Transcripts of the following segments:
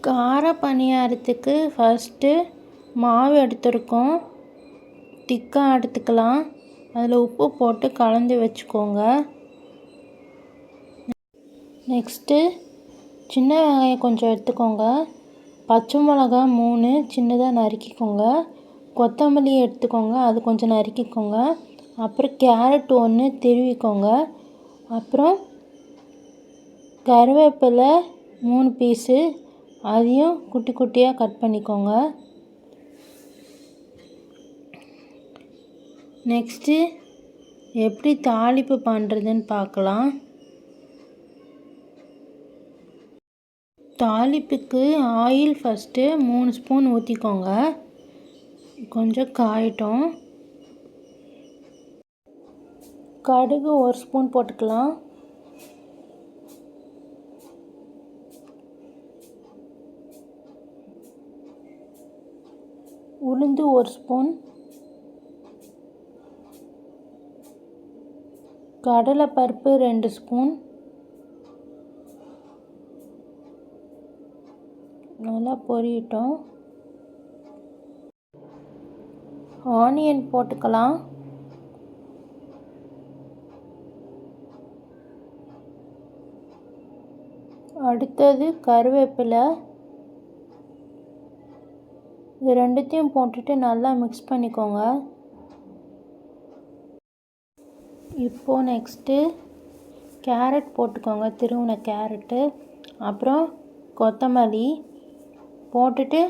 கார பணியாரத்துக்கு ஃபஸ்ட்டு மாவு எடுத்துருக்கோம். திக்காக எடுத்துக்கலாம். அதில் உப்பு போட்டு கலந்து வச்சுக்கோங்க. நெக்ஸ்ட்டு சின்ன வெங்காயம் கொஞ்சம் எடுத்துக்கோங்க. பச்சை மிளகா 3 சின்னதாக நறுக்கிக்கோங்க. கொத்தமல்லி எடுத்துக்கோங்க, அது கொஞ்சம் நறுக்கிக்கோங்க. அப்புறம் கேரட் 1 திருவிக்கோங்க. அப்புறம் கருவேப்பிலை 3 பீஸு, அதையும் குட்டி குட்டியாக கட் பண்ணிக்கோங்க. நெக்ஸ்ட்டு எப்படி தாளிப்பு பண்ணுறதுன்னு பார்க்கலாம். தாளிப்புக்கு ஆயில் ஃபஸ்ட்டு 3 ஸ்பூன் ஊற்றிக்கோங்க. கொஞ்சம் காயட்டும். கடுகு 1 ஸ்பூன் போட்டுக்கலாம். உளுந்து 1 ஸ்பூன், கடலைப்பருப்பு 2 ஸ்பூன், நல்லா பொரியட்டும். ஆனியன் போட்டுக்கலாம். அடுத்தது கருவேப்பிலை. இது ரெண்டுத்தையும் போட்டுட்டு நல்லா மிக்ஸ் பண்ணிக்கோங்க. இப்போது நெக்ஸ்ட்டு கேரட் போட்டுக்கோங்க, திருவின கேரட்டு. அப்புறம் கொத்தமல்லி போட்டுட்டு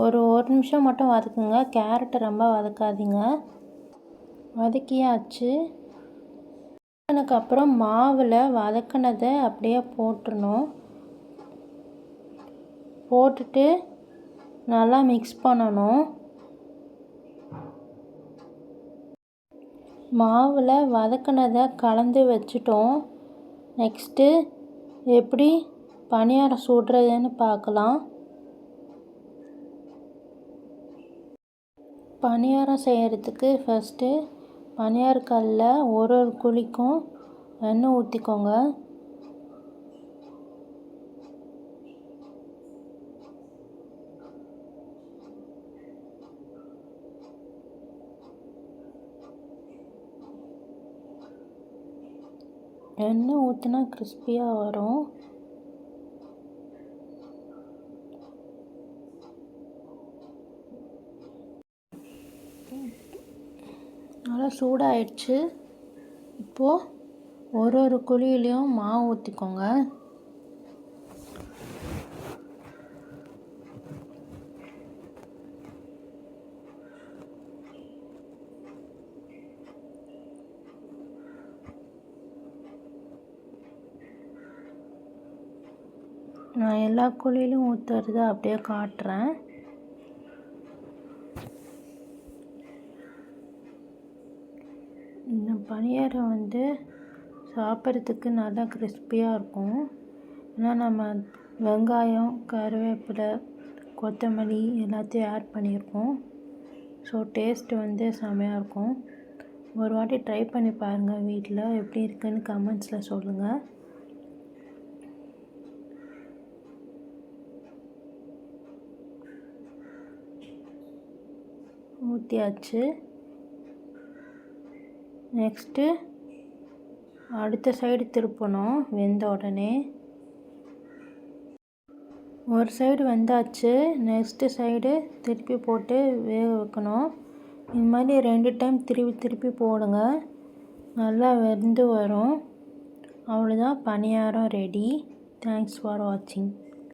ஒரு நிமிஷம் மட்டும் வதக்குங்க. கேரட்டை ரொம்ப வதக்காதீங்க. வதக்கியாச்சு. அதுக்கப்புறம் மாவில் வதக்கினதை அப்படியே போட்டுடணும். போட்டுட்டு நல்லா மிக்ஸ் பண்ணணும். மாவில் வதக்கினதை கலந்து வச்சுட்டோம். நெக்ஸ்ட்டு எப்படி பணியாரம் சுடுறதுன்னு பார்க்கலாம். பணியாரம் செய்கிறதுக்கு ஃபஸ்ட்டு பணியாரக்கல்லில் ஒரு குழிக்கும் எண்ணெய் ஊற்றிக்கோங்க. எண்ணெய் ஊற்றினா கிறிஸ்பியாக வரும். நல்லா சூடாயிடுச்சு. இப்போது ஒரு குழியிலையும் மாவு ஊற்றிக்கோங்க. நான் எல்லா குழியிலும் ஊற்றுறத அப்படியே காட்டுறேன். இந்த பணியாரம் சாப்பிட்றதுக்கு நல்லா கிறிஸ்பியாக இருக்கும். ஏன்னா நம்ம வெங்காயம், கருவேப்பிலை, கொத்தமல்லி எல்லாத்தையும் ஆட் பண்ணியிருக்கோம். ஸோ டேஸ்ட்டு செமையாக இருக்கும். ஒரு வாட்டி ட்ரை பண்ணி பாருங்கள் வீட்டில். எப்படி இருக்குன்னு கமெண்ட்ஸில் சொல்லுங்கள். ஊற்றியாச்சு. நெக்ஸ்ட்டு அடுத்த சைடு திருப்பணும் வெந்த உடனே. ஒரு சைடு வெந்தாச்சு. நெக்ஸ்ட்டு சைடு திருப்பி போட்டு வேக வைக்கணும். இந்த மாதிரி 2 டைம் திருப்பி போடுங்க. நல்லா வெந்து வரும். அவ்வளோதான், பணியாரம் ரெடி. தேங்க்ஸ் ஃபார் வாட்சிங்.